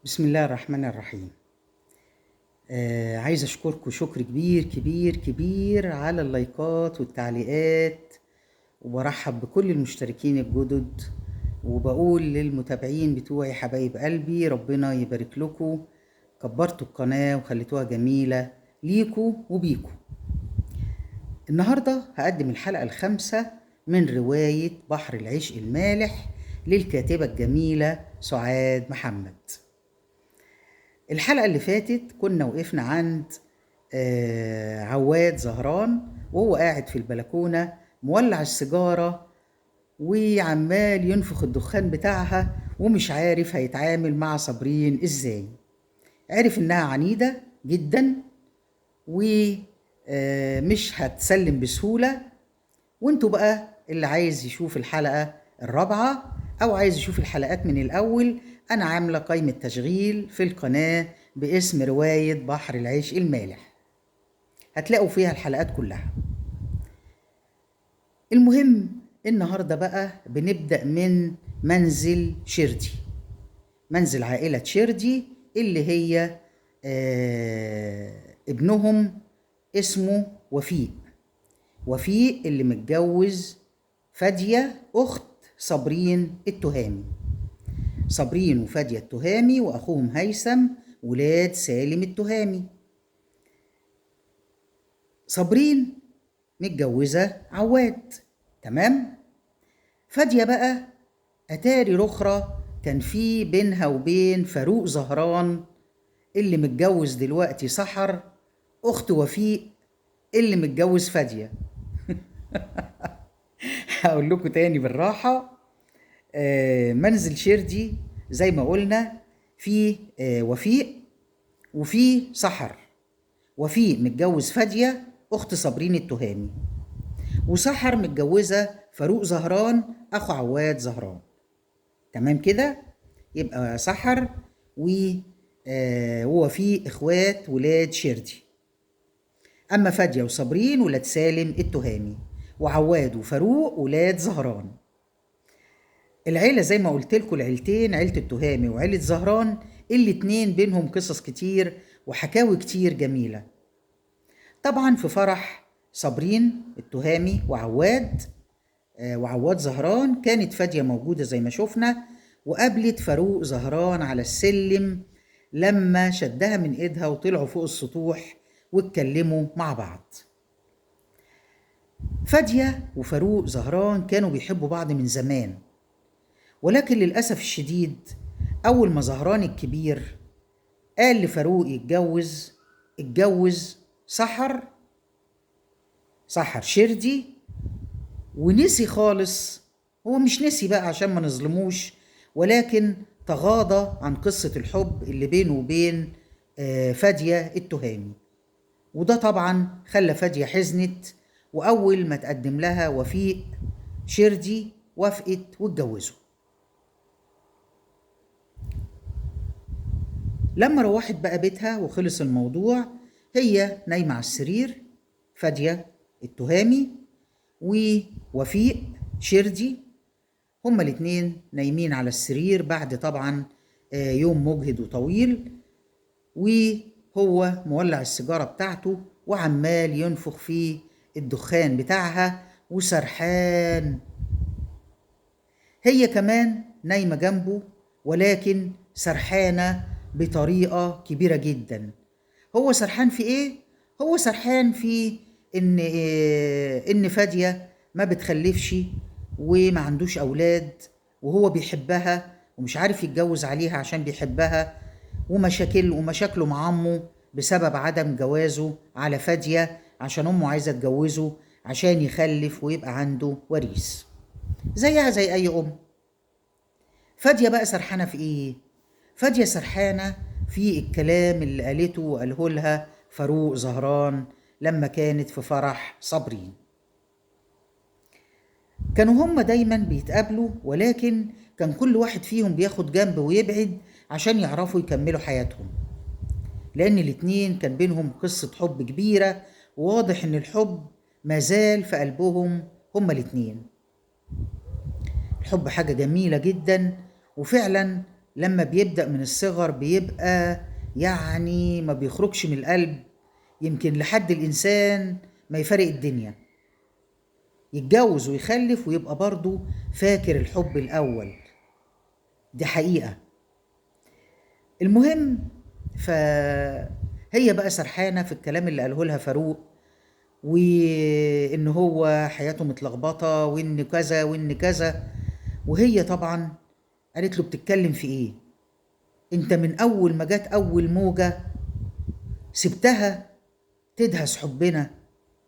بسم الله الرحمن الرحيم. عايز أشكركم شكر كبير كبير كبير على اللايكات والتعليقات، وبرحب بكل المشتركين الجدد، وبقول للمتابعين بتوعي حبايب قلبي ربنا يبارك لكم، كبرتوا القناة وخليتوها جميلة ليكوا وبيكوا. النهاردة هقدم الحلقة الخامسة من رواية بحر العشق المالح للكاتبة الجميلة سعاد محمد. الحلقة اللي فاتت كنا وقفنا عند عواد زهران وهو قاعد في البلكونة مولع السيجارة وعمال ينفخ الدخان بتاعها ومش عارف هيتعامل مع صابرين ازاي. عرف انها عنيدة جدا ومش هتسلم بسهولة. وانتوا بقى اللي عايز يشوف الحلقة الرابعة او عايز يشوف الحلقات من الاول، انا عاملة قائمة تشغيل في القناة باسم رواية بحر العشق المالح، هتلاقوا فيها الحلقات كلها. المهم النهاردة بقى بنبدأ من منزل شردي، منزل عائلة شردي اللي هي ابنهم اسمه وفيق اللي متجوز فادية أخت صابرين التهامي. صابرين وفادية التهامي وأخوهم هيثم ولاد سالم التهامي. صابرين متجوزة عواد، تمام. فادية بقى أتاري رخرة كان في بينها وبين فاروق زهران اللي متجوز دلوقتي سحر أخت وفيق اللي متجوز فادية. هقول لكم تاني بالراحة. منزل شردي زي ما قلنا في وفيق وفي سحر. وفيق متجوز فادية أخت صابرين التهامي، وسحر متجوزة فاروق زهران أخو عواد زهران، تمام كده. يبقى سحر ووفيق إخوات ولاد شردي. أما فادية وصابرين ولاد سالم التهامي، وعواد وفاروق ولاد زهران. العيلة زي ما قلت لكم العيلتين، عيلة التهامي وعيلة زهران، الاتنين بينهم قصص كتير وحكاوي كتير جميلة. طبعا في فرح صابرين التهامي وعواد زهران كانت فادية موجودة زي ما شفنا، وقابلت فاروق زهران على السلم لما شدها من ايدها وطلعوا فوق السطوح واتكلموا مع بعض. فادية وفاروق زهران كانوا بيحبوا بعض من زمان، ولكن للأسف الشديد أول ما زهران الكبير قال لفاروق اتجوز سحر شردي، ونسي خالص. هو مش نسي بقى عشان ما نظلموش، ولكن تغاضى عن قصة الحب اللي بينه وبين فادية التهامي، وده طبعا خلى فادية حزنت، وأول ما تقدم لها وفيق شردي وافقت واتجوزوا. لما روحت بقى بيتها وخلص الموضوع، هي نايمة على السرير، فادية التهامي ووفيق شردي هما الاتنين نايمين على السرير بعد طبعا يوم مجهد وطويل، وهو مولع السيجارة بتاعته وعمال ينفخ في الدخان بتاعها وسرحان. هي كمان نايمة جنبه، ولكن سرحانة بطريقة كبيرة جدا. هو سرحان في ايه؟ هو سرحان في ان فادية ما بتخلفش وما عندوش اولاد، وهو بيحبها ومش عارف يتجوز عليها عشان بيحبها، ومشاكله مع امه بسبب عدم جوازه على فادية عشان امه عايزة تجوزه عشان يخلف ويبقى عنده وريث زيها زي اي ام. فادية بقى سرحانة في ايه؟ فادية سرحانة في الكلام اللي قالته وقاله لها فاروق زهران لما كانت في فرح صابرين. كانوا هما دايما بيتقابلوا، ولكن كان كل واحد فيهم بياخد جنب ويبعد عشان يعرفوا يكملوا حياتهم، لأن الاتنين كان بينهم قصة حب كبيرة، وواضح إن الحب مازال في قلبهم هما الاتنين. الحب حاجة جميلة جدا، وفعلا لما بيبدأ من الصغر بيبقى يعني ما بيخرجش من القلب، يمكن لحد الإنسان ما يفارق الدنيا، يتجوز ويخلف ويبقى برضه فاكر الحب الأول. دي حقيقة. المهم، فهي بقى سرحانة في الكلام اللي قاله لها فاروق، وإن هو حياته متلخبطة وإن كذا وإن كذا. وهي طبعا قالت له بتتكلم في إيه؟ أنت من أول ما جت أول موجة سبتها تدهس حبنا،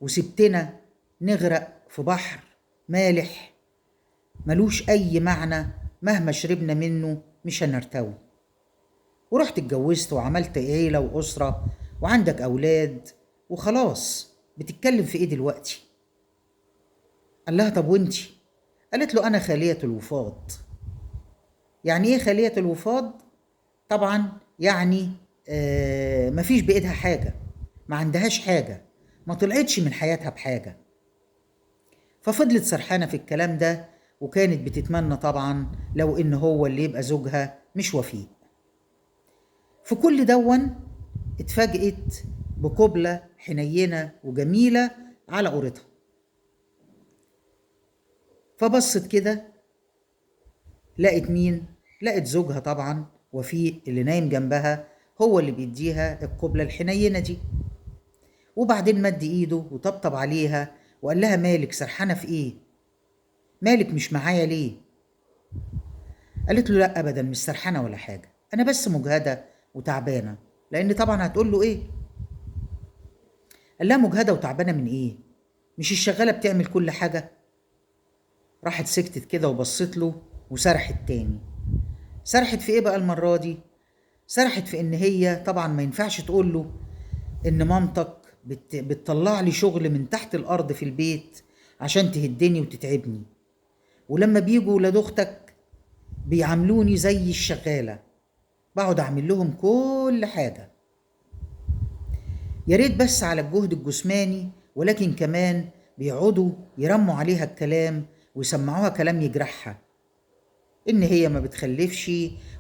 وسبتنا نغرق في بحر مالح ملوش أي معنى، مهما شربنا منه مش هنرتوي. ورحت اتجوزت وعملت عيلة وأسرة وعندك أولاد وخلاص، بتتكلم في إيه دلوقتي؟ قال لها طب وانتي؟ قالت له أنا خالية الوفاض. يعني إيه خالية الوفاض؟ طبعا يعني مفيش بإيدها حاجة، ما عندهاش حاجة، ما طلعتش من حياتها بحاجة. ففضلت سرحانة في الكلام ده، وكانت بتتمنى طبعا لو إن هو اللي يبقى زوجها مش وفيه. في كل دون اتفاجئت بقبلة حنينة وجميلة على قورتها، فبصت كده لقت مين؟ لقت زوجها طبعا وفيه اللي نايم جنبها، هو اللي بيديها القبلة الحنينة دي. وبعدين مد ايده وطبطب عليها وقال لها مالك سرحانة في ايه؟ مالك مش معايا ليه؟ قالت له لا ابدا مش سرحانة ولا حاجة، انا بس مجهدة وتعبانة. لان طبعا هتقول له ايه؟ قال لها مجهدة وتعبانة من ايه؟ مش الشغالة بتعمل كل حاجة؟ راحت سكتت كده وبصت له وسرحت تاني. سرحت في ايه بقى المرة دي؟ سرحت في ان هي طبعا ما ينفعش تقول له ان مامتك بتطلع لي شغل من تحت الارض في البيت عشان تهدني وتتعبني، ولما بيجوا ولاد اختك بيعاملوني زي الشغالة، بقعد اعمل لهم كل حاجة. يا ريت بس على الجهد الجسماني، ولكن كمان بيقعدوا يرموا عليها الكلام ويسمعوها كلام يجرحها، ان هي ما بتخلفش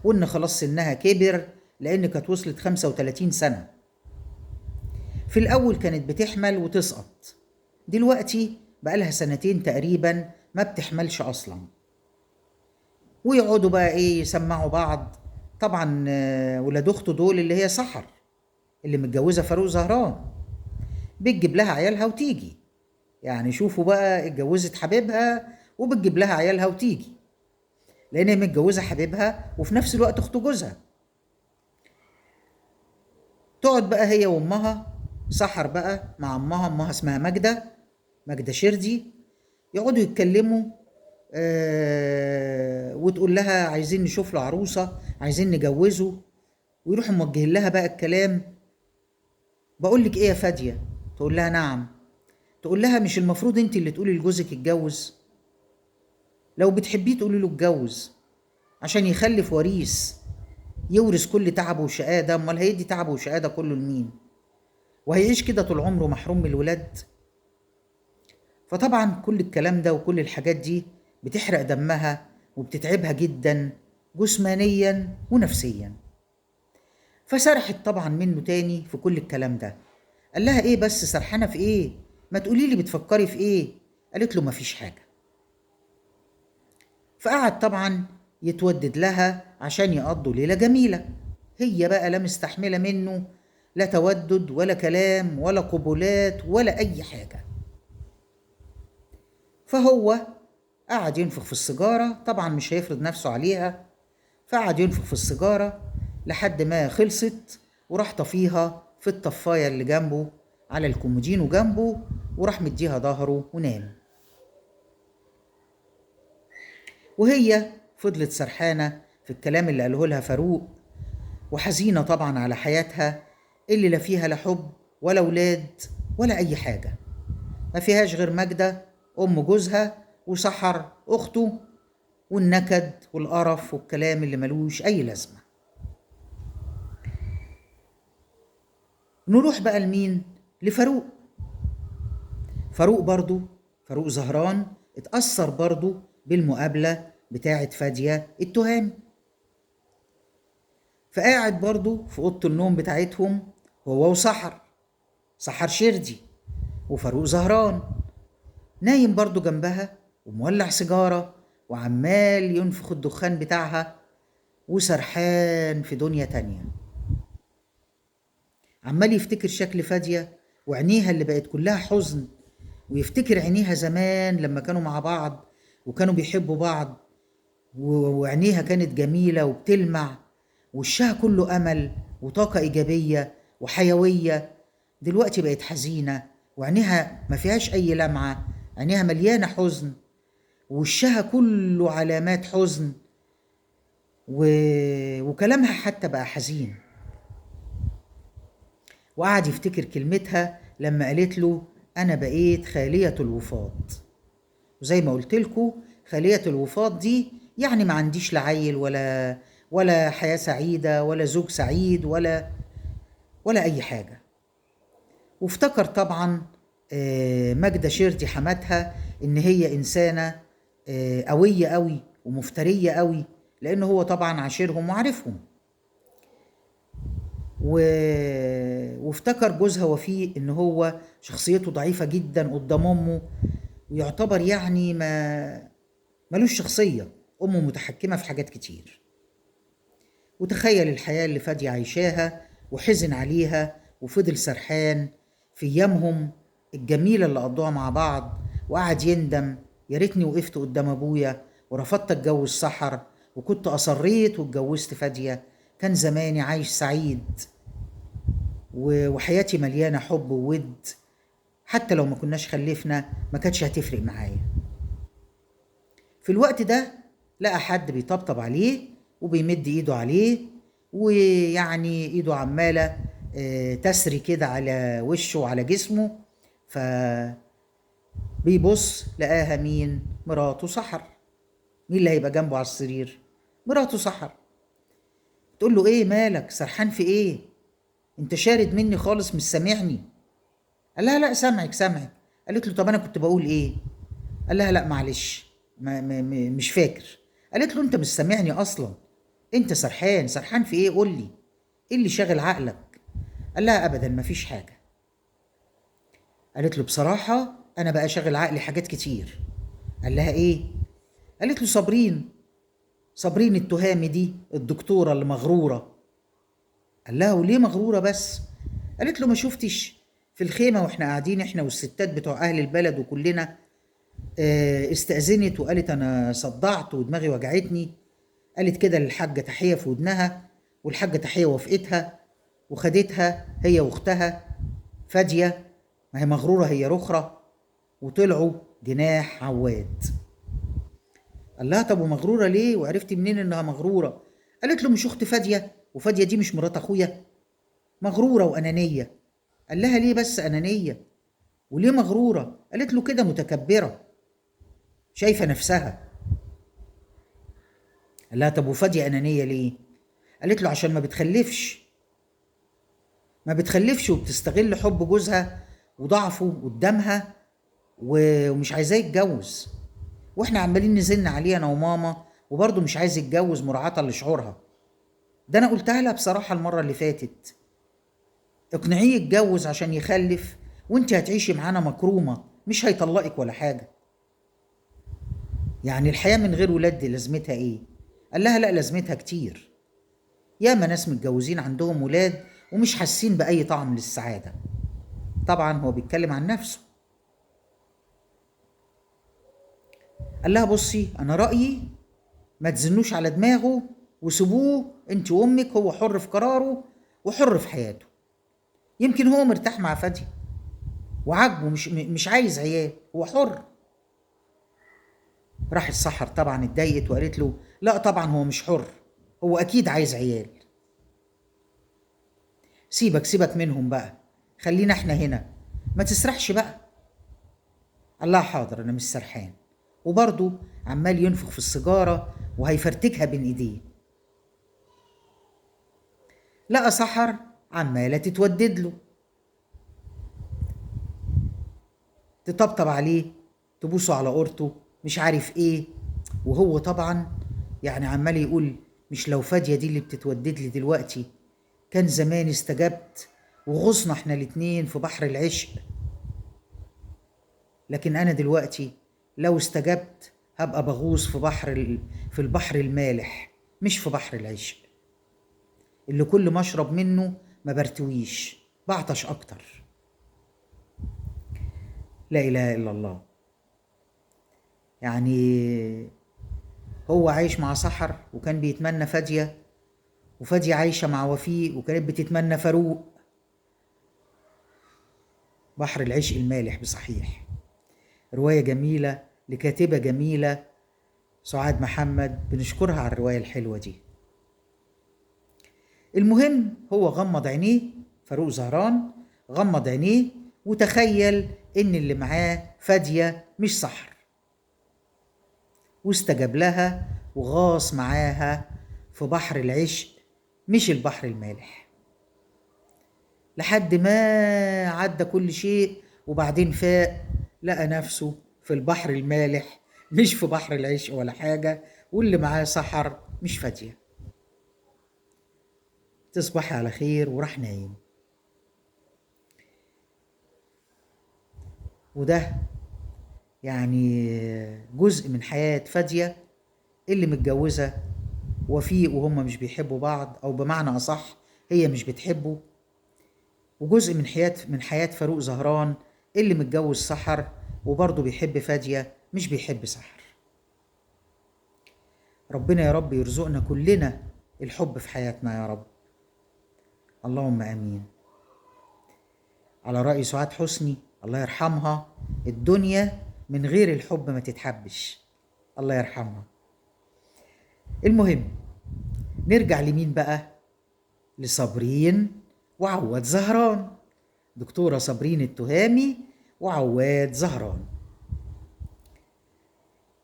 وان خلاص سنها كبر، لان كانت وصلت 35 سنة. في الاول كانت بتحمل وتسقط، دلوقتي بقالها سنتين تقريبا ما بتحملش اصلا. ويقعدوا بقى ايه يسمعوا بعض. طبعا ولاد اخته دول اللي هي سحر اللي متجوزة فاروق زهران، بتجيب لها عيالها وتيجي. يعني شوفوا بقى، اتجوزت حبيبها وبتجيب لها عيالها وتيجي، لان هي متجوزة حبيبها وفي نفس الوقت اخت جوزها. تقعد بقى هي وامها سحر بقى مع امها اسمها ماجدة شردي، يقعدوا يتكلموا وتقول لها عايزين نشوف له عروسة، عايزين نجوزه، ويروحوا موجهين لها بقى الكلام. بقول لك ايه يا فادية؟ تقول لها نعم. تقول لها مش المفروض انت اللي تقولي لجوزك اتجوز؟ لو بتحبيه تقولي له اتجوز عشان يخلف وريث يورث كل تعبه وشقاه ده، امال هيدي تعبه وشقاه ده كله لمين؟ وهيعيش كده طول عمره محروم من الولاد؟ فطبعا كل الكلام ده وكل الحاجات دي بتحرق دمها وبتتعبها جدا جسمانيا ونفسيا. فسرحت طبعا منه تاني في كل الكلام ده. قال لها ايه بس سرحانة في ايه؟ ما تقولي لي بتفكري في ايه؟ قالت له مفيش حاجة. فقعد طبعا يتودد لها عشان يقضوا ليلة جميلة. هي بقى لا مستحملة منه، لا تودد ولا كلام ولا قبلات ولا أي حاجة. فهو قعد ينفخ في السيجارة، طبعا مش هيفرض نفسه عليها، فقعد ينفخ في السيجارة لحد ما خلصت، وراح طفيها في الطفاية اللي جنبه على الكومودينو جنبه، وراح مديها ظهره ونام. وهي فضلت سرحانة في الكلام اللي قاله لها فاروق، وحزينة طبعا على حياتها اللي لا فيها لا حب ولا ولاد ولا أي حاجة، ما فيهاش غير ماجدة أم جوزها وسحر أخته، والنكد والقرف والكلام اللي ملوش أي لازمة. نروح بقى لمين؟ لفاروق. فاروق زهران اتأثر برضو بالمقابلة بتاعت فادية التهامي. فقاعد برضو في اوضه النوم بتاعتهم هو وسحر، سحر شردي وفاروق زهران، نايم برضو جنبها ومولع سيجاره وعمال ينفخ الدخان بتاعها وسرحان في دنيا تانية. عمال يفتكر شكل فادية وعينيها اللي بقت كلها حزن، ويفتكر عينيها زمان لما كانوا مع بعض وكانوا بيحبوا بعض، وعينيها كانت جميلة وبتلمع، وشها كله أمل وطاقة إيجابية وحيوية. دلوقتي بقت حزينة وعينيها ما فيهاش أي لمعة، عينيها مليانة حزن ووشها كله علامات حزن وكلامها حتى بقى حزين. وقعد يفتكر كلمتها لما قالت له أنا بقيت خالية الوفاض. وزي ما قلت لكم خالية الوفاض دي يعني ما عنديش لا عيل ولا حياة سعيدة ولا زوج سعيد ولا أي حاجة. وافتكر طبعا ماجدة شردي حماتها إن هي إنسانة قوية قوي ومفترية قوي، لأنه هو طبعا عاشرهم وعارفهم. وافتكر جوزها وفيه إن هو شخصيته ضعيفة جدا قدام أمه، ويعتبر يعني ملوش شخصية، أمه متحكمة في حاجات كتير. وتخيل الحياة اللي فادية عايشاها وحزن عليها وفضل سرحان في أيامهم الجميلة اللي قضوها مع بعض، وقعد يندم يا ريتني وقفت قدام أبويا ورفضت أتجوز سحر، وكنت أصريت واتجوزت فادية، كان زماني عايش سعيد وحياتي مليانة حب وود، حتى لو ما كناش خلفنا ما كانتش هتفرق معايا. في الوقت ده لقى حد بيطبطب عليه وبيمد ايده عليه، ويعني ايده عمالة تسري كده على وشه وعلى جسمه، فبيبص لقاها مين؟ مراته سحر. مين اللي هيبقى جنبه على السرير؟ مراته سحر. تقول له ايه مالك سرحان في ايه؟ انت شارد مني خالص مش سامعني. قال لها لا سامعك. قالت له طب انا كنت بقول ايه؟ قال لها لا معلش مش فاكر. قالت له انت مش سامعني اصلا، انت سرحان في ايه؟ قول لي ايه اللي شاغل عقلك؟ قال لها ابدا مفيش حاجه. قالت له بصراحه انا بقى شاغل عقلي حاجات كتير. قال لها ايه؟ قالت له صابرين التهامي دي الدكتوره اللي مغروره. قال لها وليه مغروره بس؟ قالت له ما شفتش في الخيمه واحنا قاعدين احنا والستات بتوع اهل البلد وكلنا، استأذنت وقالت أنا صدعت ودماغي وجعتني، قالت كده للحاجة تحية في ودنها، والحاجة تحية وافقتها وخدتها هي واختها فادية، ما هي مغرورة هي رخرة، وطلعوا جناح عواد. قال لها طب ومغرورة ليه وعرفتي منين انها مغرورة؟ قالت له مش اخت فادية، وفادية دي مش مرات اخويا؟ مغرورة وأنانية. قال لها ليه بس أنانية وليه مغرورة؟ قالت له كده متكبرة شايفة نفسها. قال لها طب وفادية أنانية ليه؟ قالت له عشان ما بتخلفش وبتستغل حب جوزها وضعفه قدامها ومش عايزاه يتجوز، واحنا عمالين نزن عليه انا وماما وبرضه مش عايز يتجوز مراعاة لشعورها. ده انا قلتها لها بصراحة المرة اللي فاتت، اقنعيه يتجوز عشان يخلف وانت هتعيشي معانا مكرومة، مش هيطلقك ولا حاجة. يعني الحياة من غير ولاد دي لازمتها ايه؟ قال لها لا لازمتها كتير، ياما ناس متجوزين عندهم ولاد ومش حاسين بأي طعم للسعادة. طبعا هو بيتكلم عن نفسه. قال لها بصي أنا رأيي ما تزنوش على دماغه وسيبوه انت وامك، هو حر في قراره وحر في حياته، يمكن هو مرتاح مع فادية وعاجبه، مش عايز عيال، هو حر. راح السحر طبعا اتضايقت وقالت له لا طبعا هو مش حر، هو اكيد عايز عيال. سيبك منهم بقى، خلينا احنا هنا، ما تسرحش بقى. قال لها حاضر انا مش سرحان، وبرضه عمال ينفخ في السيجارة وهيفرتكها بين ايديه. لقى سحر عمالة تتودد له، تطبطب عليه، تبوسه على قورته، مش عارف ايه، وهو طبعا يعني عمال يقول مش لو فادية دي اللي بتتودد لي دلوقتي كان زمان استجبت وغصنا احنا الاتنين في بحر العشق. لكن انا دلوقتي لو استجبت هبقى بغوص في البحر المالح، مش في بحر العشق اللي كل ما اشرب منه ما برتويش، بعطش اكتر. لا اله الا الله. يعني هو عايش مع سحر وكان بيتمنى فادية، وفادية عايشة مع وفيق وكانت بتتمنى فاروق. بحر العشق المالح بصحيح. رواية جميلة لكاتبة جميلة سعاد محمد، بنشكرها على الرواية الحلوة دي. المهم هو غمض عينيه، فاروق زهران غمض عينيه وتخيل ان اللي معاه فادية مش سحر، واستجاب لها وغاص معاها في بحر العشق مش البحر المالح، لحد ما عدى كل شيء وبعدين فاق لقى نفسه في البحر المالح مش في بحر العشق ولا حاجة، واللي معاه سحر مش فادية. تصبحي على خير. وراح نايم. وده يعني جزء من حياة فادية اللي متجوزة وفيق وهم مش بيحبوا بعض، أو بمعنى أصح هي مش بتحبه. وجزء من حياة فاروق زهران اللي متجوز سحر وبرضه بيحب فادية مش بيحب سحر. ربنا يا رب يرزقنا كلنا الحب في حياتنا يا رب، اللهم آمين. على رأي سعاد حسني الله يرحمها، الدنيا من غير الحب ما تتحبش، الله يرحمها. المهم نرجع لمين بقى؟ لصابرين وعواد زهران، دكتورة صابرين التهامي وعواد زهران.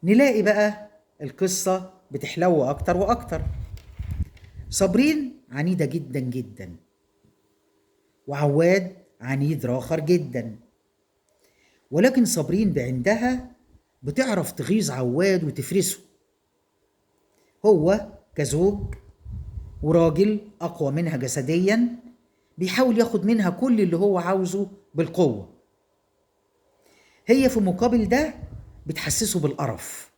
نلاقي بقى القصة بتحلو أكتر وأكتر. صابرين عنيدة جدا جدا، وعواد عنيد راخر جدا، ولكن صابرين بعندها بتعرف تغيظ عواد وتفرسه. هو كزوج وراجل أقوى منها جسديا بيحاول ياخد منها كل اللي هو عاوزه بالقوة، هي في مقابل ده بتحسسه بالقرف.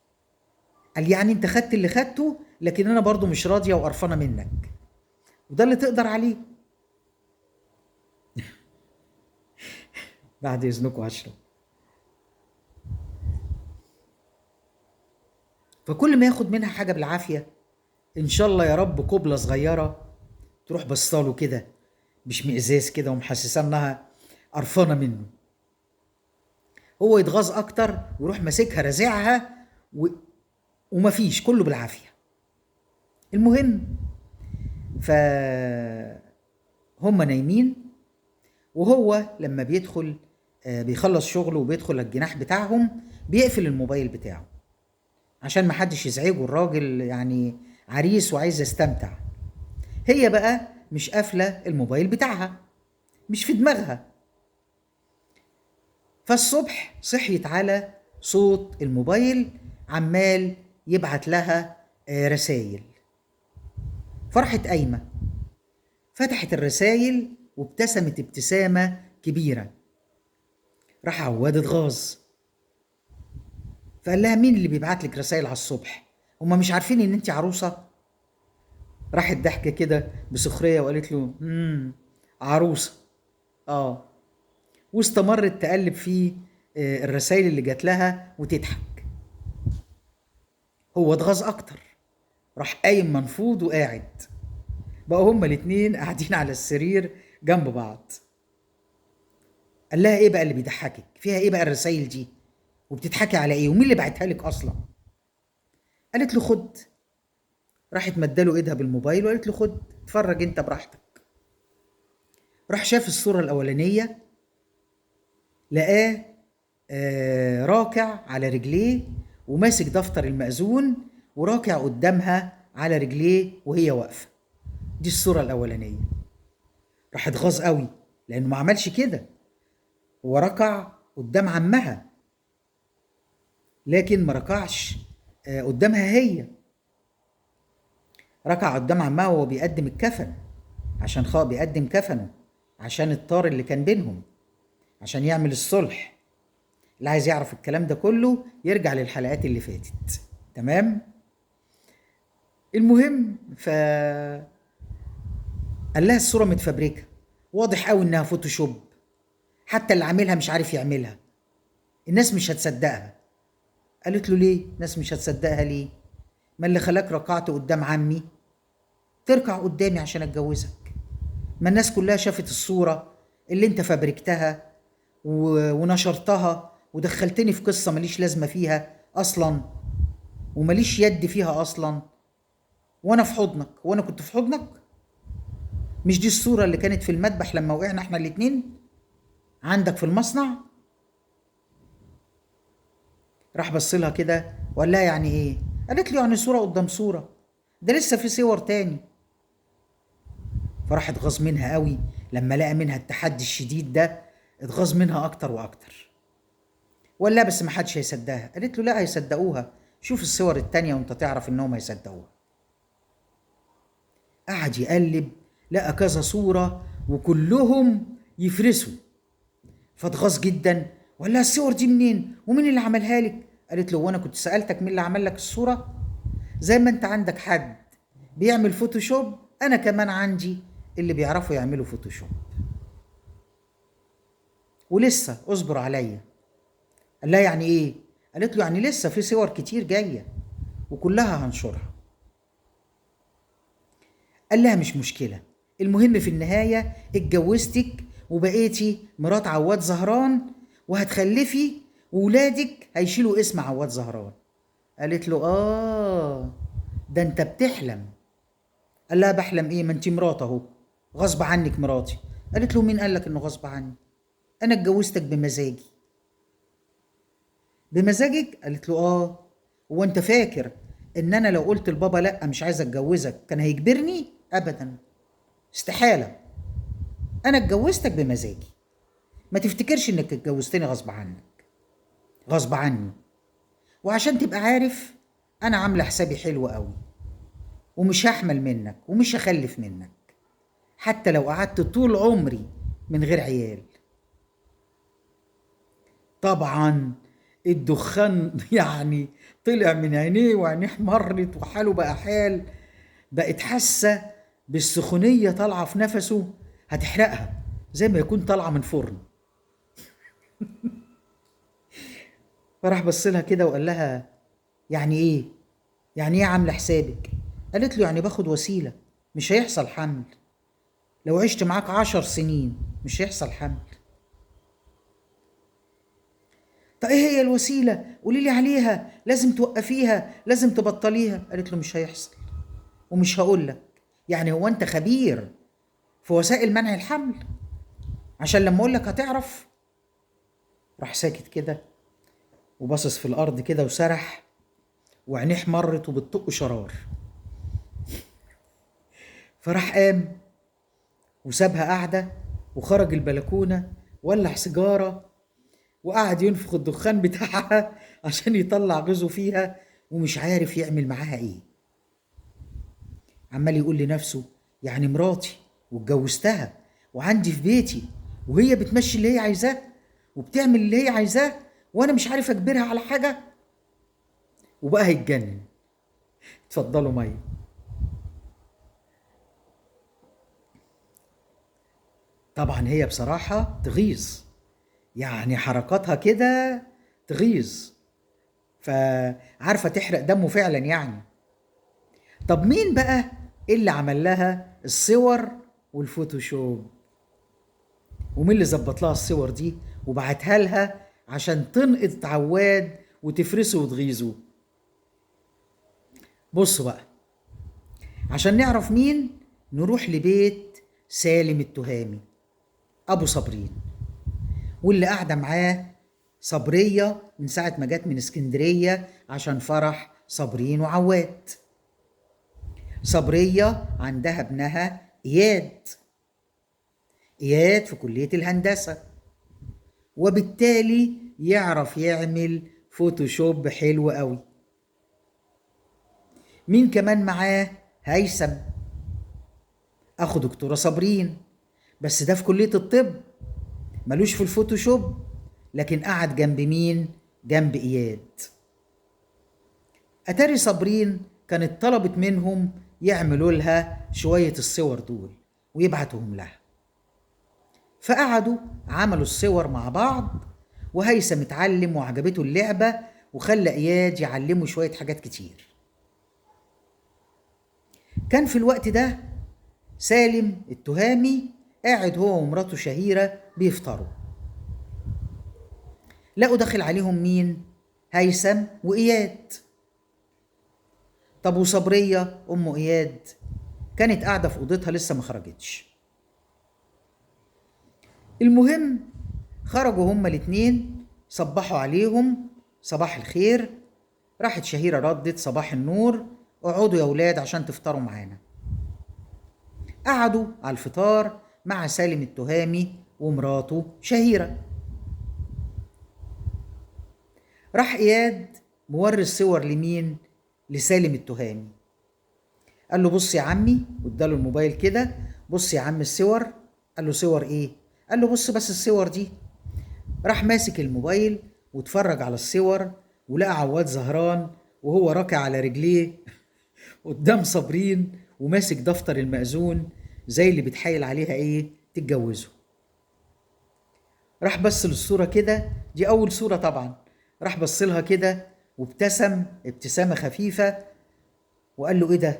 قال يعني انت خدت اللي خدته، لكن انا برضو مش راضية وقرفانة منك، وده اللي تقدر عليه. بعد اذنكم هشرب. فكل ما ياخد منها حاجة بالعافية، ان شاء الله يا رب قبلة صغيرة تروح بصاله كده باشمئزاز كده ومحسسه انها قرفانة منه، هو يتغاظ اكتر ويروح ماسكها رازعها ومفيش، كله بالعافية. المهم فهم نايمين، وهو لما بيدخل بيخلص شغله وبيدخل الجناح بتاعهم بيقفل الموبايل بتاعه عشان محدش يزعجه، الراجل يعني عريس وعايز يستمتع. هي بقى مش قافلة الموبايل بتاعها، مش في دماغها. فالصبح صحيت على صوت الموبايل عمال يبعت لها رسائل. فرحت قايمة، فتحت الرسائل وابتسمت ابتسامة كبيرة. راح عواد اتغاظ، فقال لها مين اللي بيبعت لك رسائل على الصبح؟ هما مش عارفين ان انت عروسة؟ راحت ضحكة كده بسخرية وقالت له عروسة. واستمرت تقلب في الرسائل اللي جات لها وتضحك. هو اتغاظ اكتر، راح قايم منفوض وقاعد. بقوا هما الاتنين قاعدين على السرير جنب بعض. قال لها ايه بقى اللي بيضحكك؟ فيها ايه بقى الرسائل دي؟ وبتضحكي على ايه؟ ومين اللي بعتها لك اصلا؟ قالت له خد. راحت مداله ايدها بالموبايل وقالت له خد اتفرج انت براحتك. راح شاف الصورة الاولانية، لقاه راكع على رجليه وماسك دفتر المأذون وراكع قدامها على رجليه وهي واقفة. دي الصورة الاولانية. راح اتغاظ قوي لانه ما عملش كده، هو ركع قدام عمها لكن ما ركعش قدامها هي. ركع قدام عمها وهو بيقدم الكفن، عشان بيقدم كفنه عشان الطار اللي كان بينهم، عشان يعمل الصلح. اللي عايز يعرف الكلام ده كله يرجع للحلقات اللي فاتت. تمام. المهم قال لها الصورة متفبركة، واضح قوي انها فوتوشوب، حتى اللي عاملها مش عارف يعملها، الناس مش هتصدقها. قالت له ليه الناس مش هتصدقها؟ ليه؟ ما اللي خلاك ركعت قدام عمي تركع قدامي عشان اتجوزك؟ ما الناس كلها شافت الصورة اللي انت فبركتها ونشرتها ودخلتني في قصة ماليش لازمة فيها اصلا وماليش يد فيها اصلا، وانا في حضنك وانا كنت في حضنك. مش دي الصورة اللي كانت في المذبح لما وقعنا احنا الاتنين عندك في المصنع؟ راح بصلها كده وقال لها يعني ايه؟ قالت له يعني صورة قدام صورة، ده لسه في صور تاني. فراح اتغاظ منها قوي لما لقى منها التحدي الشديد ده، اتغاظ منها اكتر واكتر. وقال لها بس ما حدش هيصدقها. قالت له لا هيصدقوها، شوف الصور التانية وانت تعرف انهم هيصدقوها. قعد يقلب لقى كذا صورة وكلهم يفرسوا، فاتغاظ جدا وقال لها الصور دي منين ومين اللي عملها لك؟ قالت له وانا كنت سألتك مين اللي عمل لك الصورة؟ زي ما انت عندك حد بيعمل فوتوشوب انا كمان عندي اللي بيعرفوا يعملوا فوتوشوب، ولسه اصبر عليا. قال لها يعني ايه؟ قالت له يعني لسه في صور كتير جايه وكلها هنشرها. قال لها مش مشكله، المهم في النهايه اتجوزتك وبقيتي مرات عواد زهران وهتخلفي وولادك هيشيلوا اسم عواد زهران. قالت له ده انت بتحلم. قال لها بحلم ايه؟ ما انت مرات اهو، غصب عنك مراتي. قالت له مين قالك انه غصب عني؟ انا اتجوزتك بمزاجي. بمزاجك؟ قالت له هو انت فاكر ان انا لو قلت لبابا لا مش عايز اتجوزك كان هيجبرني؟ ابدا، استحالة. انا اتجوزتك بمزاجي، ما تفتكرش انك اتجوزتني غصب عنك، غصب عني. وعشان تبقى عارف انا عامله حسابي حلو قوي، ومش هحمل منك ومش هخلف منك حتى لو قعدت طول عمري من غير عيال. طبعا الدخان يعني طلع من عينيه وعينيه احمرت وحاله بقى حال، بقت حاسه بالسخونيه طالعه في نفسه هتحرقها زي ما يكون طالعه من فرن. فراح بص لها كده وقال لها يعني ايه؟ يعني ايه عامله حسابك؟ قالت له يعني باخد وسيله، مش هيحصل حمل. لو عشت معاك 10 سنين مش هيحصل حمل. طب ايه هي الوسيله؟ قولي لي عليها، لازم توقفيها، لازم تبطليها. قالت له مش هيحصل ومش هقول لك. يعني هو انت خبير في وسائل منع الحمل عشان لما اقول لك هتعرف؟ راح ساكت كده وباصص في الارض كده وسرح وعينيه احمرت وبتطق شرار. فراح قام وسابها قاعده وخرج البلكونه، ولع سيجاره وقعد ينفخ الدخان بتاعها عشان يطلع غيظه فيها ومش عارف يعمل معاها ايه. عمال يقول لنفسه يعني مراتي واتجوزتها وعندي في بيتي وهي بتمشي اللي هي عايزاه وبتعمل اللي هي عايزاه وانا مش عارف اجبرها على حاجه. وبقى هيتجنن. اتفضلوا ميه. طبعا هي بصراحه تغيظ، يعني حركاتها كده تغيظ، فعارفه تحرق دمه فعلا يعني. طب مين بقى اللي عمل لها الصور والفوتوشوب؟ ومين اللي ظبط لها الصور دي وبعتها لها عشان تنقض عواد وتفرسه وتغيظه؟ بصوا بقى، عشان نعرف مين نروح لبيت سالم التهامي ابو صابرين، واللي قاعده معاه صبريه من ساعه ما جت من اسكندريه عشان فرح صابرين وعواد. صبريه عندها ابنها اياد، اياد في كليه الهندسه، وبالتالي يعرف يعمل فوتوشوب حلو قوي. مين كمان معاه؟ هيثم اخو دكتورة صابرين، بس ده في كلية الطب، ملوش في الفوتوشوب، لكن قعد جنب مين؟ جنب اياد. اتاري صابرين كانت طلبت منهم يعملوا لها شوية الصور دول ويبعتوهم لها، فقعدوا عملوا الصور مع بعض، وهيثم اتعلم وعجبته اللعبة وخلى اياد يعلمه شوية حاجات كتير. كان في الوقت ده سالم التهامي قاعد هو ومراته شهيرة بيفطروا، لقوا داخل عليهم مين؟ هيثم وإياد. طب وصبرية أم إياد كانت قاعدة في أوضتها لسه ما خرجتش. المهم خرجوا هما الاتنين، صبحوا عليهم صباح الخير، راحت شهيرة ردت صباح النور، اقعدوا يا ولاد عشان تفطروا معانا. قعدوا على الفطار مع سالم التهامي ومراته شهيرة. راح إياد موري الصور لمين؟ لسالم التهامي. قال له بص يا عمي، واداله الموبايل كده، بص يا عم الصور. قال له صور ايه؟ قال له بص بس الصور دي. راح ماسك الموبايل واتفرج على الصور، ولقى عواد زهران وهو راكع على رجليه قدام صابرين وماسك دفتر المأذون زي اللي بتحايل عليها ايه؟ تتجوزه. راح بص للصورة كده، دي أول صورة طبعا، راح بص لها كده وابتسم ابتسامة خفيفة وقال له ايه ده؟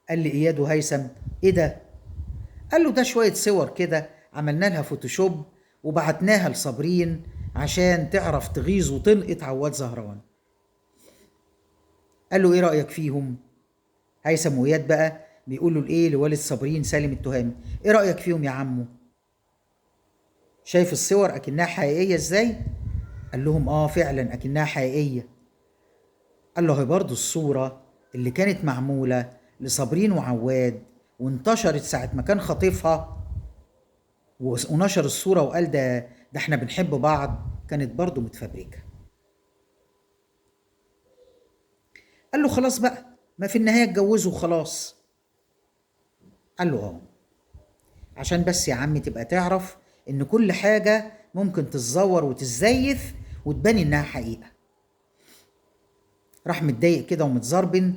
قال لي اياد وهيثم ايه ده؟ قال له ده شوية صور كده عملنا لها فوتوشوب وبعتناها لصابرين عشان تعرف تغيظ وتنقط عواد زهران. قال له ايه رأيك فيهم؟ هيثم وإياد بقى بيقولوا لايه لوالد صابرين سالم التهامي، ايه رأيك فيهم يا عمو؟ شايف الصور اكنها حقيقية ازاي؟ قال لهم اه فعلا اكنها حقيقية. قال له هي برضه الصورة اللي كانت معمولة لصابرين وعواد وانتشرت ساعة ما كان خاطفها ونشر الصورة وقال ده احنا بنحب بعض، كانت برضه متفبركة. قال له خلاص بقى، ما في النهاية اتجوزوا وخلاص. قال له اه، عشان بس يا عمي تبقى تعرف ان كل حاجة ممكن تتزور وتتزيف وتبان انها حقيقة. راح متضايق كده ومتزربن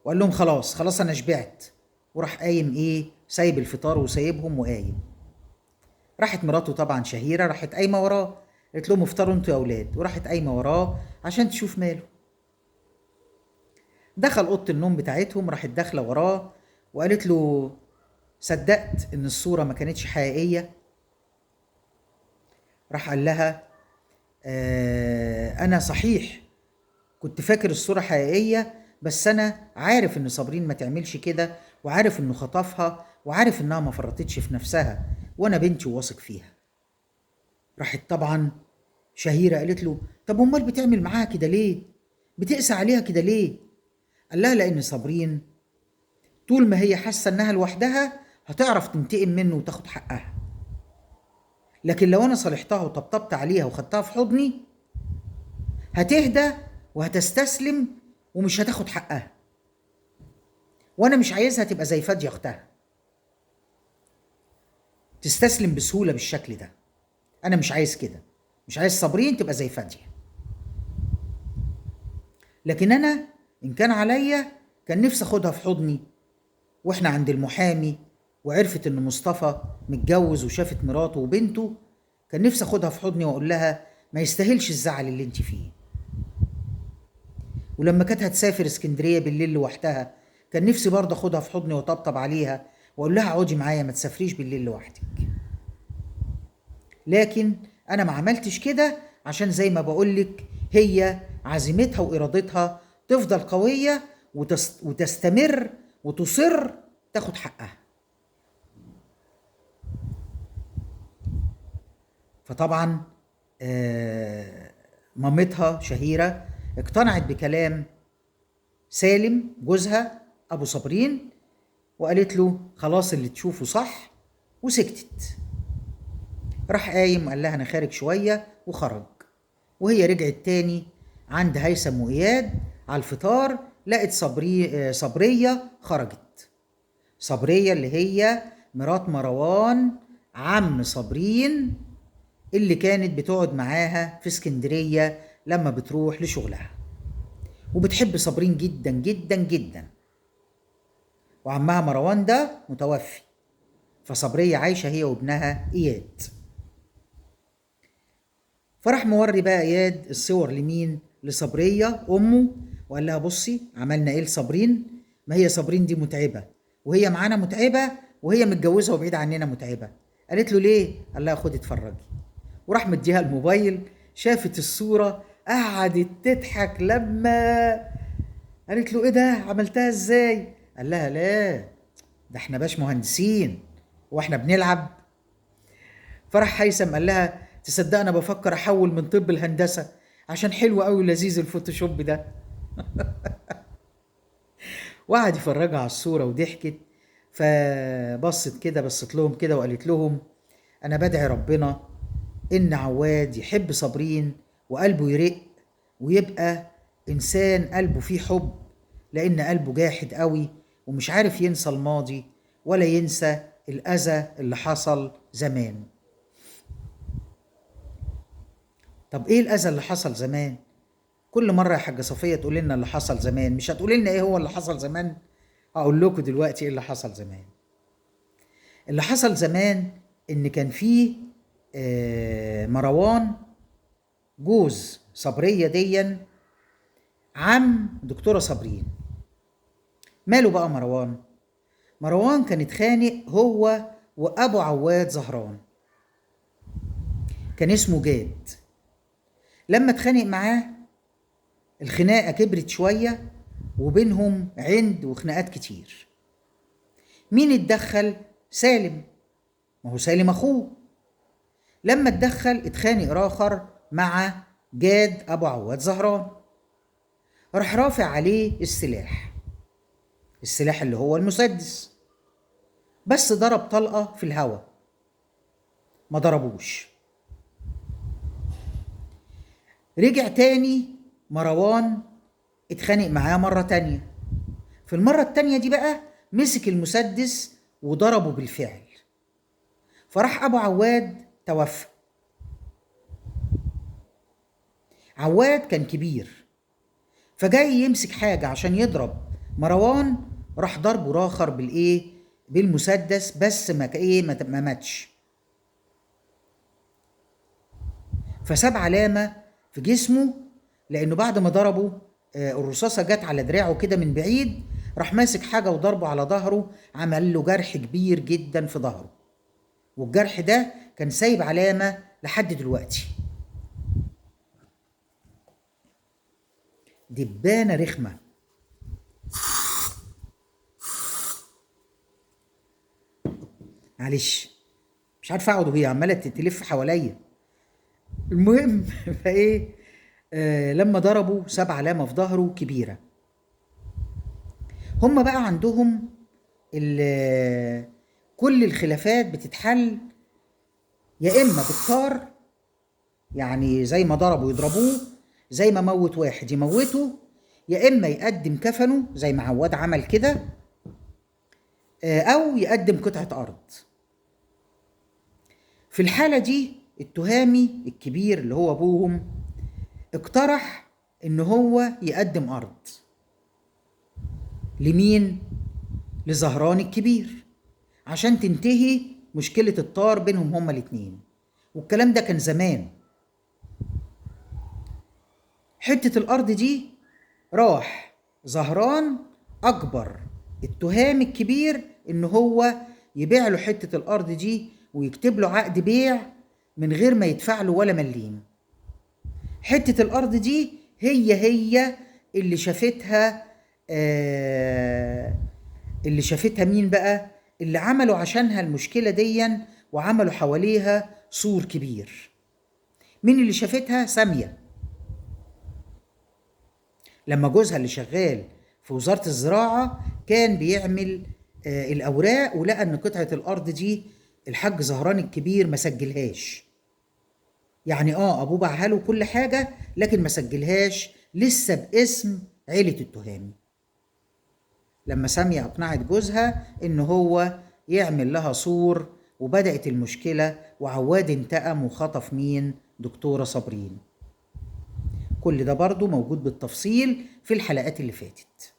وقال لهم خلاص خلاص انا شبعت، وراح قايم ايه؟ سايب الفطار وسايبهم وقايم. راحت مراته طبعا شهيرة راحت قايمة وراه، قالت لهم افطروا انتوا يا اولاد، وراحت قايمة وراه عشان تشوف ماله. دخل اوضة النوم بتاعتهم، راحت داخلة وراه وقالت له صدقت ان الصورة ما كانتش حقيقية؟ راح قال لها انا صحيح كنت فاكر الصورة حقيقية، بس انا عارف ان صابرين ما تعملش كده، وعارف انه خطفها، وعارف انها ما فرطتش في نفسها، وانا بنتي وواثق فيها. راحت طبعا شهيرة قالت له طب امال بتعمل معاها كده ليه؟ بتقسى عليها كده ليه؟ قال لها لان صابرين طول ما هي حاسة انها لوحدها هتعرف تنتقم منه وتاخد حقها، لكن لو انا صالحتها وطبطبت عليها وخدتها في حضني هتهدى وهتستسلم ومش هتاخد حقها، وانا مش عايزها تبقى زي فادية اختها تستسلم بسهولة بالشكل ده. انا مش عايز كده، مش عايز صابرين تبقى زي فادية. لكن انا ان كان عليا كان نفسي اخدها في حضني واحنا عند المحامي وعرفت ان مصطفى متجوز وشافت مراته وبنته، كان نفسي اخدها في حضني واقول لها ما يستاهلش الزعل اللي انت فيه. ولما كانت هتسافر اسكندريه بالليل لوحدها كان نفسي برضه اخدها في حضني وطبطب عليها واقول لها اقعدي معايا ما تسافريش بالليل لوحدك. لكن انا ما عملتش كده عشان زي ما بقولك هي عزيمتها وارادتها تفضل قويه وتستمر وتصر تاخد حقها. فطبعا مامتها شهيرة اقتنعت بكلام سالم جوزها ابو صابرين، وقالت له خلاص اللي تشوفه صح، وسكتت. راح قايم قال لها انا خارج شوية وخرج، وهي رجعت تاني عند هيثم وإياد على الفطار، لقت صبرية خرجت. صبرية اللي هي مرات مروان عم صابرين، اللي كانت بتقعد معاها في اسكندرية لما بتروح لشغلها، وبتحب صابرين جدا جدا جدا. وعمها مروان ده متوفي، فصبرية عايشة هي وابنها إياد. فراح موري بقى إياد الصور لمين؟ لصبرية أمه، وقال لها بصي عملنا إيه لصابرين؟ ما هي صابرين دي متعبة، وهي معانا متعبة، وهي متجوزة وبعيد عننا متعبة. قالت له ليه؟ قال لها خدي اتفرجي. وراح مديها الموبايل، شافت الصورة قعدت تضحك. لما قالت له ايه ده عملتها ازاي؟ قال لها لا، ده احنا باش مهندسين واحنا بنلعب. فرح هيثم قال لها تصدق انا بفكر احول من طب الهندسة عشان حلو قوي ولذيذ الفوتوشوب ده. وقعد يفرجها على الصورة وضحكت. فبصت كده، بصت لهم كده وقالت لهم انا بدعي ربنا ان عواد يحب صابرين وقلبه يرق ويبقى انسان قلبه فيه حب، لان قلبه جاحد قوي ومش عارف ينسى الماضي ولا ينسى الاذى اللي حصل زمان. طب ايه الاذى اللي حصل زمان؟ كل مرة يا حاجة صفية تقول لنا اللي حصل زمان، مش هتقول لنا ايه هو اللي حصل زمان؟ هقول لكم دلوقتي ايه اللي حصل زمان. اللي حصل زمان ان كان فيه مروان جوز صبرية ديا عم دكتورة صابرين. ماله بقى مروان؟ مروان كان اتخانق هو وابو عواد زهران، كان اسمه جاد. لما اتخانق معاه الخناقة كبرت شوية وبينهم عند وخناقات كتير. مين اتدخل؟ سالم، ما هو سالم اخوه. لما اتدخل اتخانق راخر مع جاد ابو عواد زهران، راح رافع عليه السلاح اللي هو المسدس، بس ضرب طلقة في الهوا، ما ضربوش. رجع تاني مروان اتخانق معاه مرة تانية. في المرة التانية دي بقى مسك المسدس وضربه بالفعل، فراح ابو عواد توفى. عواد كان كبير، فجاي يمسك حاجة عشان يضرب مروان، راح ضربه راخر بالمسدس، بس ما ماتش، فساب علامة في جسمه. لأنه بعد ما ضربه الرصاصة جت على دراعه كده من بعيد، راح ماسك حاجة وضربه على ظهره، عمل له جرح كبير جدا في ظهره، والجرح ده كان سايب علامة لحد دلوقتي. دبانة رخمة. معلش مش عارف اقعد وهي عمالة تلف حواليا. المهم فايه لما ضربوا ساب علامة في ظهره كبيرة. هم بقى عندهم كل الخلافات بتتحل يا اما بالطار، يعني زي ما ضربوا يضربوه، زي ما موت واحد يموته، يا اما يقدم كفنه زي ما عواد عمل كده، او يقدم قطعة ارض. في الحالة دي التهامي الكبير اللي هو ابوهم اقترح ان هو يقدم ارض. لمين؟ لزهران الكبير، عشان تنتهي مشكلة الطار بينهم هما الاتنين. والكلام ده كان زمان. حتة الارض دي راح زهران اكبر التهام الكبير ان هو يبيع له حتة الارض دي ويكتب له عقد بيع من غير ما يدفع له ولا مليم. حتة الارض دي هي اللي شافتها اللي شافتها مين بقى؟ اللي عملوا عشانها المشكلة ديا وعملوا حواليها سور كبير. مين اللي شافتها؟ سامية، لما جوزها اللي شغال في وزارة الزراعة كان بيعمل الأوراق، ولقى إن قطعة الأرض دي الحاج زهران الكبير ما سجلهاش. يعني أبوه باعها له كل حاجة، لكن ما سجلهاش لسه باسم عيلة التهامي. لما سامية أقنعت جوزها إن هو يعمل لها سور، وبدأت المشكلة، وعواد انتقم وخطف مين؟ دكتورة صابرين. كل ده برضو موجود بالتفصيل في الحلقات اللي فاتت.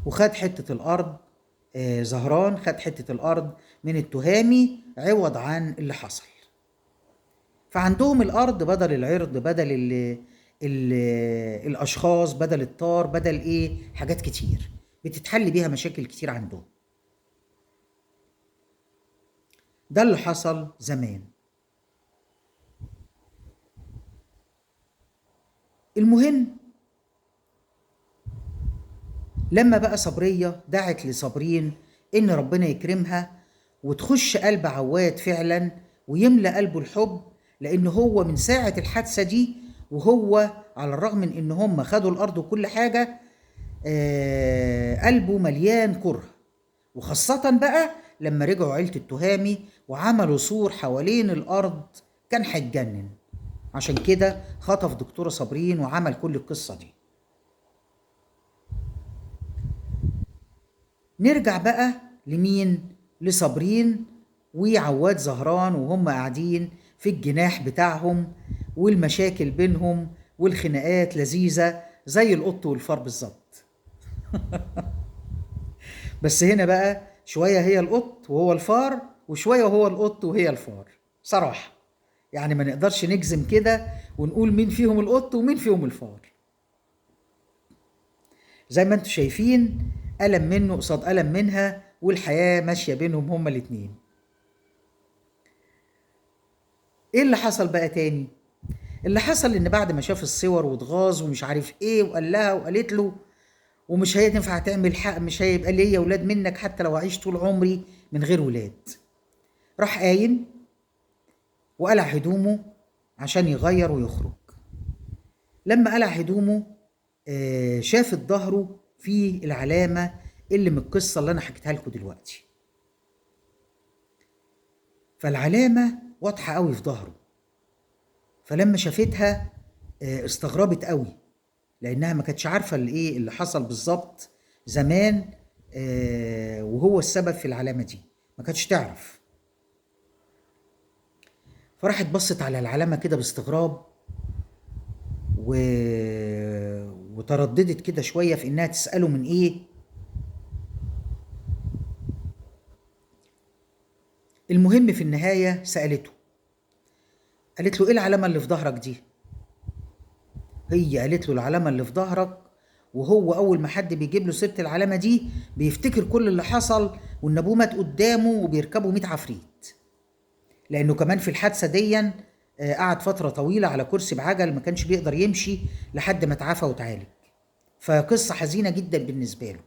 وخد حتة الأرض، زهران خد حتة الأرض من التهامي عوض عن اللي حصل. فعندهم الأرض بدل العرض، بدل ال الأشخاص، بدل الطار، بدل حاجات كتير بتتحل بيها مشاكل كتير عندهم. ده اللي حصل زمان. المهم لما بقى صبرية دعت لصابرين إن ربنا يكرمها وتخش قلب عواد فعلا ويملى قلبه الحب، لأن هو من ساعة الحادثة دي وهو على الرغم من إن هم خدوا الأرض وكل حاجة، قلبه مليان كره. وخاصة بقى لما رجعوا عيلة التهامي وعملوا سور حوالين الأرض، كان هيتجنن. عشان كده خطف دكتورة صابرين وعمل كل القصة دي. نرجع بقى لمين؟ لصابرين وعواد زهران وهم قاعدين في الجناح بتاعهم، والمشاكل بينهم والخناقات لذيذة زي القط والفار بالظبط. بس هنا بقى شوية هي القط وهو الفار، وشوية هو القط وهي الفار صراحة. يعني ما نقدرش نجزم كده ونقول مين فيهم القط ومين فيهم الفار. زي ما انتم شايفين، ألم منه قصاد ألم منها، والحياة ماشية بينهم هما الاتنين. ايه اللي حصل بقى تاني؟ اللي حصل ان بعد ما شاف الصور واتغاظ ومش عارف ايه، وقال لها وقالت له ومش هينفع تعمل حق، مش هيبقى ليا ولاد منك حتى لو اعيش طول عمري من غير ولاد. راح قايم وقلع هدومه عشان يغير ويخرج. لما قلع هدومه شافت ظهره في العلامة اللي من القصة اللي أنا حكيتها لكم دلوقتي. فالعلامة واضحة قوي في ظهره. فلما شافتها استغربت قوي، لأنها ما كانتش عارفة اللي حصل بالظبط زمان، وهو السبب في العلامة دي ما كانتش تعرف. فراحت بصت على العلامة كده باستغراب وترددت كده شوية في إنها تسأله من إيه. المهم في النهاية سألته، قالت له إيه العلامة اللي في ظهرك دي؟ هي قالت له العلامة اللي في ظهرك. وهو أول ما حد بيجيب له سيرة العلامة دي بيفتكر كل اللي حصل، وإن أبوه مات قدامه وبيركبوا 100 عفريت، لأنه كمان في الحادثة دي قعد فترة طويلة على كرسي بعجل، ما كانش بيقدر يمشي لحد ما اتعافى وتعالج. فقصة حزينة جدا بالنسبة له.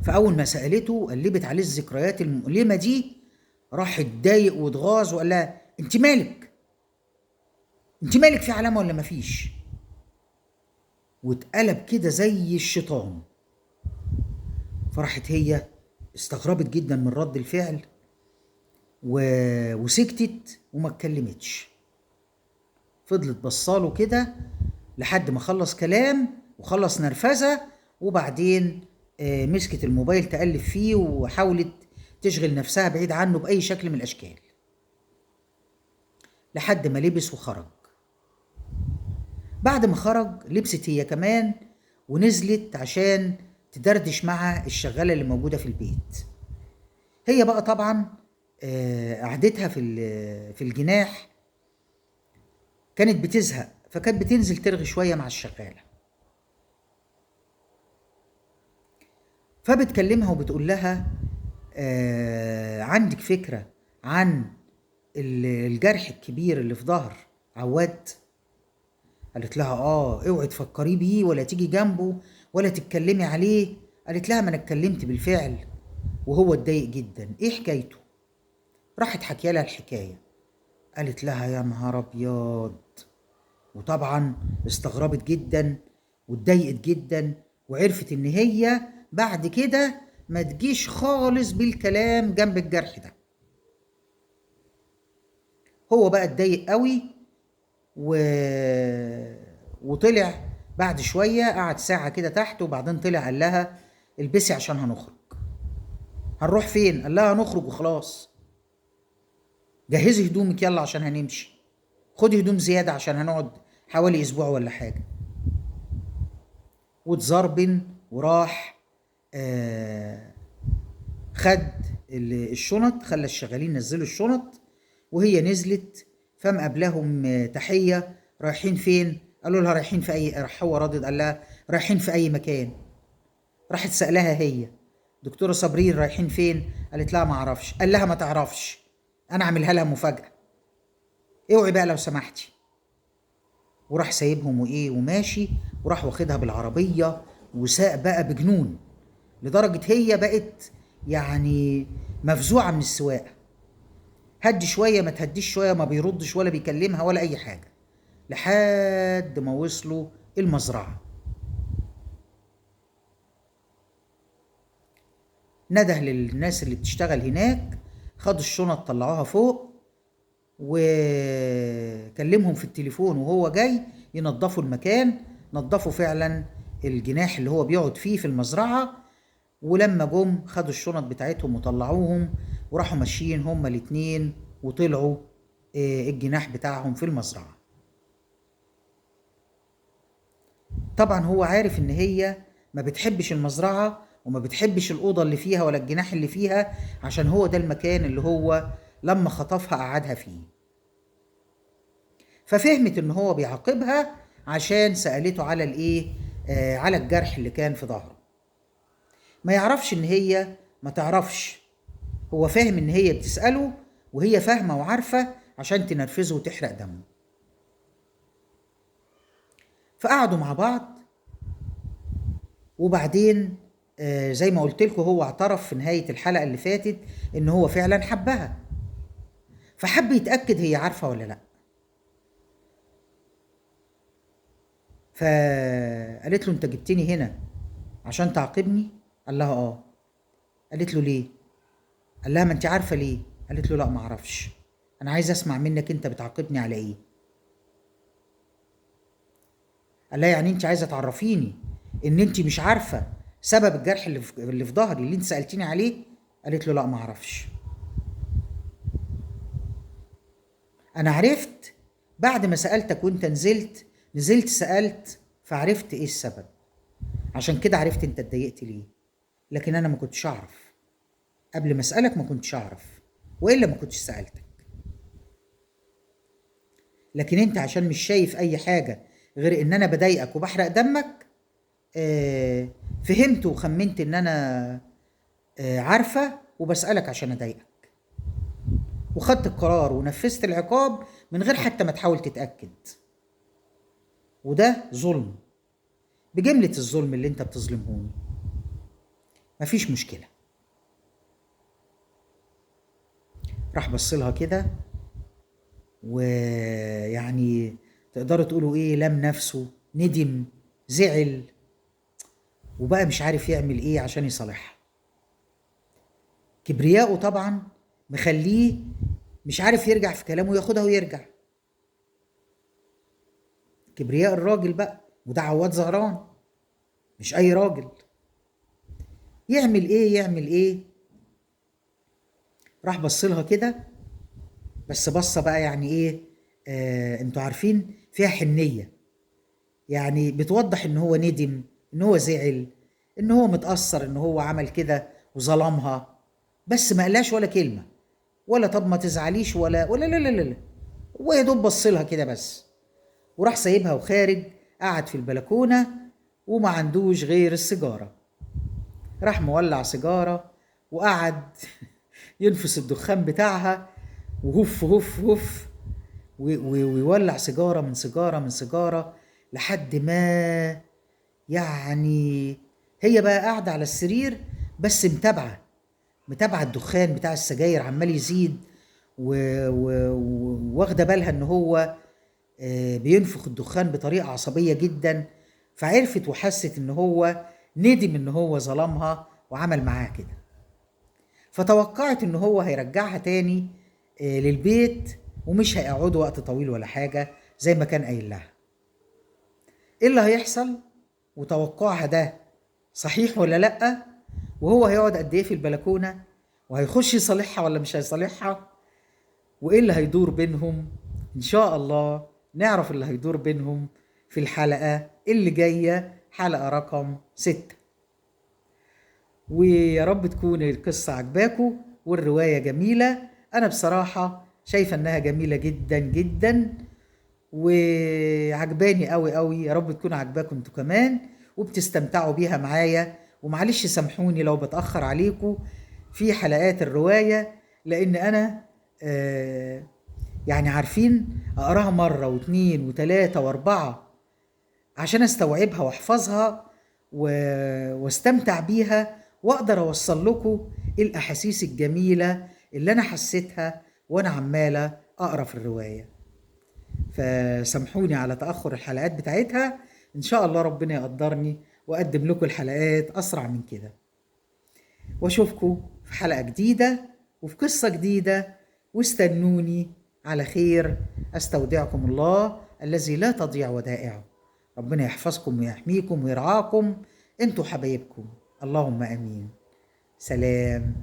فأول ما سألته قلبت عليه الذكريات المؤلمة دي، راح اتضايق واتغاظ وقال لها انت مالك؟ انت مالك، في علامة ولا مفيش؟ واتقلب كده زي الشيطان. فرحت هي استغربت جدا من رد الفعل وسكتت وما اتكلمتش. فضلت بصاله كده لحد ما خلص كلام وخلص نرفزة، وبعدين مسكت الموبايل تقلب فيه وحاولت تشغل نفسها بعيد عنه بأي شكل من الأشكال، لحد ما لبس وخرج. بعد ما خرج لبست هي كمان ونزلت عشان تدردش مع الشغالة اللي موجودة في البيت. هي بقى طبعا قعدتها في الجناح كانت بتزهق، فكانت بتنزل ترغي شوية مع الشغالة. فبتكلمها وبتقول لها عندك فكرة عن الجرح الكبير اللي في ظهر عواد؟ قالت لها اوعي تفكري بيه ولا تيجي جنبه ولا تتكلمي عليه. قالت لها ما انا اتكلمت بالفعل وهو اتضايق جدا، ايه حكايته؟ راحت حكي لها الحكاية. قالت لها يا نهار ابيض. وطبعا استغربت جدا واتضايقت جدا، وعرفت ان هي بعد كده ما تجيش خالص بالكلام جنب الجرح ده. هو بقى اتضايق قوي وطلع بعد شوية قعد ساعة كده تحت، وبعدين طلع قال لها البسي عشان هنخرج. هنروح فين؟ قال لها هنخرج وخلاص. جهزي هدومك يلا عشان هنمشي، خدي هدوم زيادة عشان هنقعد حوالي أسبوع ولا حاجة. واتزربن وراح خد الشنط، خلى الشغالين نزلوا الشنط، وهي نزلت. فمقابلهم تحية. رايحين فين؟ قالوا لها رايحين في أي، راح هو ردد قال لها رايحين في أي مكان. راحت سألها هي دكتورة صابرين رايحين فين؟ قالت لها ما اعرفش. قال لها ما تعرفش، انا عاملها لها مفاجأة، اوعي بقى لو سمحتي. وراح سايبهم وايه وماشي، وراح واخدها بالعربية وساق بقى بجنون، لدرجة هي بقت يعني مفزوعة من السواقة. هدي شوية ما تهديش شوية، ما بيردش ولا بيكلمها ولا اي حاجة، لحد ما وصلوا المزرعة. نده للناس اللي بتشتغل هناك، خدوا الشنط طلعوها فوق، وكلمهم في التليفون وهو جاي ينظفوا المكان. نظفوا فعلا الجناح اللي هو بيقعد فيه في المزرعة. ولما جم خدوا الشنط بتاعتهم وطلعوهم، وراحوا ماشيين هما الاتنين وطلعوا الجناح بتاعهم في المزرعة. طبعا هو عارف ان هي ما بتحبش المزرعة وما بتحبش الأوضة اللي فيها ولا الجناح اللي فيها، عشان هو ده المكان اللي هو لما خطفها قعدها فيه. ففهمت ان هو بيعاقبها عشان سألته على الايه، على الجرح اللي كان في ظهره. ما يعرفش ان هي ما تعرفش، هو فاهم ان هي بتسأله وهي فاهمة وعارفة عشان تنرفزه وتحرق دمه. فقعدوا مع بعض، وبعدين زي ما قلت لكم هو اعترف في نهاية الحلقة اللي فاتت ان هو فعلا حبها، فحب يتأكد هي عارفة ولا لا. فقالت له انت جبتني هنا عشان تعاقبني؟ قال لها اه. قالت له ليه؟ قال لها ما انت عارفة ليه؟ قالت له لا ما اعرفش، انا عايز اسمع منك انت بتعاقبني على ايه. قال لها يعني انت عايزة تعرفيني ان انت مش عارفة سبب الجرح اللي في ظهري اللي انت سألتيني عليه؟ قالت له لا ما اعرفش، انا عرفت بعد ما سألتك وانت نزلت سألت فعرفت ايه السبب، عشان كده عرفت انت اتضايقت ليه. لكن انا ما كنتش اعرف قبل ما اسألك، ما كنتش اعرف، والا ما كنتش سألتك. لكن انت عشان مش شايف اي حاجة غير ان انا بضايقك وبحرق دمك، فهمت وخمنت ان انا عارفة وبسألك عشان اضايقك، وخدت القرار ونفذت العقاب من غير حتى ما تحاول تتأكد. وده ظلم بجملة الظلم اللي انت بتظلمهوني. مفيش مشكلة. راح بصلها كده، ويعني تقدروا تقولوا ايه، لام نفسه، ندم، زعل، وبقى مش عارف يعمل ايه عشان يصالحها. كبرياءه طبعا مخليه مش عارف يرجع في كلامه، ياخدها ويرجع. كبرياء الراجل بقى، وده عواد زهران مش اي راجل. يعمل ايه؟ راح بصلها كده، بس بصه بقى يعني ايه، انتوا عارفين فيها حنيه، يعني بتوضح ان هو ندم، ان هو زعل، ان هو متأثر ان هو عمل كده وظلمها، بس ما قالهاش ولا كلمة، ولا طب ما تزعليش ولا لا لا لا لا. هو يا دوب بصلها كده بس، وراح سايبها وخارج. قعد في البلكونة وما عندوش غير السيجارة. راح مولع سيجارة وقعد ينفس الدخان بتاعها، وهف هف هف، ويولع سيجارة من سيجارة من سيجارة، لحد ما يعني هي بقى قاعدة على السرير بس متابعة الدخان بتاع السجاير عمال يزيد، واخدة بالها ان هو بينفخ الدخان بطريقة عصبية جدا. فعرفت وحست ان هو ندم ان هو ظلمها وعمل معاها كده. فتوقعت ان هو هيرجعها تاني للبيت، ومش هيقعدوا وقت طويل ولا حاجة زي ما كان قايل لها. ايه اللي هيحصل وتوقعها ده صحيح ولا لأ، وهو هيقعد قد ايه في البلكونة، وهيخش يصالحها ولا مش هيصالحها، وايه اللي هيدور بينهم. ان شاء الله نعرف اللي هيدور بينهم في الحلقة اللي جاية، حلقة رقم 6. ويا رب تكون القصة عجباكم والرواية جميلة. أنا بصراحة شايفة إنها جميلة جدا جدا وعجباني قوي قوي. يا رب تكون عجباكم انتوا كمان وبتستمتعوا بيها معايا. ومعلش سامحوني لو بتأخر عليكم في حلقات الرواية، لأن أنا يعني عارفين أقراها مرة واثنين وثلاثة وأربعة عشان استوعبها واحفظها واستمتع بيها، واقدر اوصل لكم الاحاسيس الجميله اللي انا حسيتها وانا عماله اقرا في الروايه. فسامحوني على تاخر الحلقات بتاعتها. ان شاء الله ربنا يقدرني واقدم لكم الحلقات اسرع من كده، واشوفكم في حلقه جديده وفي قصه جديده. واستنوني على خير. استودعكم الله الذي لا تضيع ودائعه. ربنا يحفظكم ويحميكم ويرعاكم انتوا حبايبكم. اللهم امين. سلام.